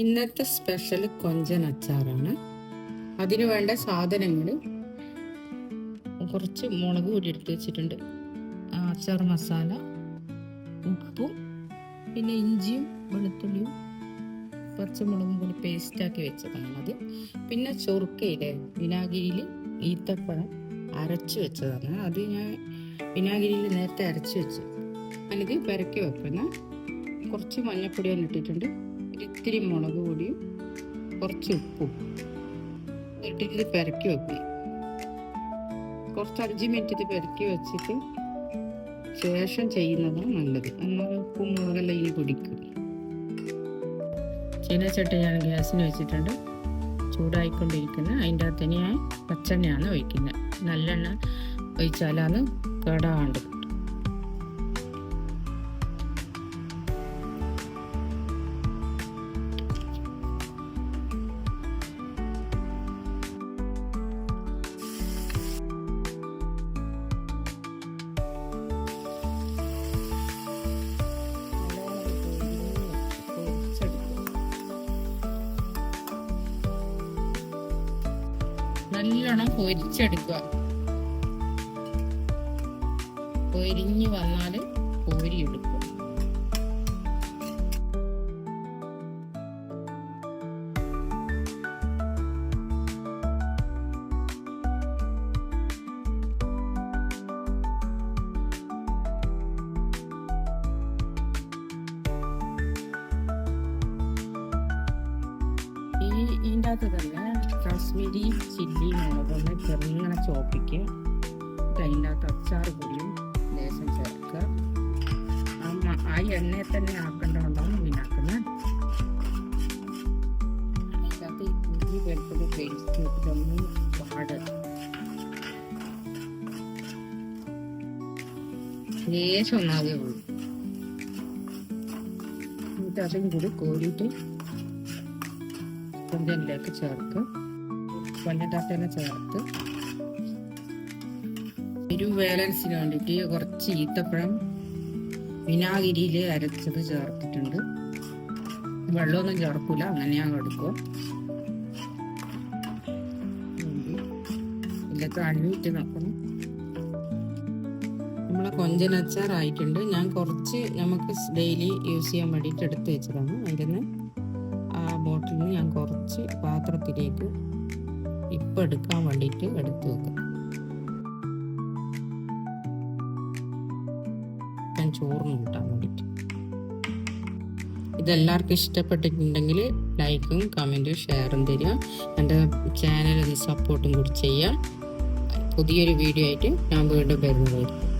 ഇന്നത്തെ സ്പെഷ്യൽ കൊഞ്ചൻ അച്ചാറാണ്. അതിന് വേണ്ട സാധനങ്ങൾ കുറച്ച് മുളക് പൊടി എടുത്ത് വെച്ചിട്ടുണ്ട്, അച്ചാർ മസാല, ഉപ്പും പിന്നെ ഇഞ്ചിയും വെളുത്തുള്ളിയും പച്ചമുളകും കൂടി പേസ്റ്റാക്കി വെച്ചതാണ് അത്. പിന്നെ ചൊറുക്കയിലെ വിനാഗിരിയിൽ ഈത്തപ്പഴം അരച്ചു വെച്ചതാണ്. അത് ഞാൻ വിനാഗിരിയിൽ നേരത്തെ അരച്ചു വെച്ചു. അതിത് പെരക്കി വെക്കുന്ന കുറച്ച് മഞ്ഞൾപ്പൊടിയാണ് ഇട്ടിട്ടുണ്ട്, ഇത്തിരി മുളക് പൊടിയും കുറച്ച് ഉപ്പും ഇട്ടിട്ട് പെരക്കി വെക്കണം. കുറച്ച് 5 മിനിറ്റ് ഇത് പെരക്കി വെച്ചിട്ട് ശേഷം ചെയ്യുന്നതാണ് നല്ലത്. എന്നാൽ ഉപ്പും മുളകെല്ലാം ഇനി പിടിക്കും. ചീനച്ചട്ടി ഞാൻ ഗ്യാസിന് വെച്ചിട്ടുണ്ട്, ചൂടായിക്കൊണ്ടിരിക്കുന്നത്. അതിൻ്റെ അകത്ത് ഞാൻ പച്ചെണ്ണയാണ് ഒഴിക്കുന്നത്. നല്ലെണ്ണ ഒഴിച്ചാലാണ് കേടാകാണ്ട്. നല്ലോണം പൊരിച്ചെടുക്കുക. പൊരിഞ്ഞ് വന്നാൽ കോരിയെടുക്കുക. ഇതിൻ്റെ അകത്ത് തന്നെ കാശ്മീരി ചില്ലി മുളകൊന്ന് ചെറുങ്ങനെ ചോപ്പിക്കുക. അതിൻ്റെ അകത്ത് അച്ചാർ പൊടിയും ലേശം ചേർക്കുക. ആ എണ്ണയെ തന്നെ ആക്കേണ്ടതുകൊണ്ടാണ് മീനാക്കുന്നത്. അതിൻ്റെ അകത്ത് ഇഞ്ചി വെളുത്തുള്ളി പേസ്റ്റ് ഇതൊന്നും പാടുക. ലേശം ഒന്നാകെ ഉള്ളൂ. എന്നിട്ട് അതും കൂടി കോരിയിട്ട് കൊഞ്ചനിലേക്ക് ചേർത്ത് കൊല്ലട്ടാട്ടേനെ ചേർത്ത് ബാലൻസിന് വേണ്ടിയിട്ട് കുറച്ച് ഈത്തപ്പഴം വിനാഗിരിയിൽ അരച്ചത് ചേർത്തിട്ടുണ്ട്. വെള്ളമൊന്നും ചേർക്കൂല, അങ്ങനെയാ കൊടുക്കുക. ഇല്ലത്തെ അണിയിട്ട് നോക്കണം. നമ്മളെ കൊഞ്ചൻ അച്ചാർ ആയിട്ടുണ്ട്. ഞാൻ കുറച്ച് നമുക്ക് ഡെയിലി യൂസ് ചെയ്യാൻ വേണ്ടിയിട്ട് എടുത്ത് വെച്ചതാണ്. അതിന് ആ ബോട്ടിൽ നിന്ന് ഞാൻ കുറച്ച് പാത്രത്തിലേക്ക് ഇപ്പം എടുക്കാൻ വേണ്ടിയിട്ട് എടുത്തു വെക്കാം. ഞാൻ ചോറിന് കൂട്ടാൻ വേണ്ടിയിട്ട്. ഇതെല്ലാവർക്കും ഇഷ്ടപ്പെട്ടിട്ടുണ്ടെങ്കിൽ ലൈക്കും കമൻറ്റും ഷെയറും തരിക. എൻ്റെ ചാനൽ ഒന്ന് സപ്പോർട്ടും കൂടി ചെയ്യുക. പുതിയൊരു വീഡിയോ ആയിട്ട് ഞാൻ വീണ്ടും വരുന്നതായിരിക്കും.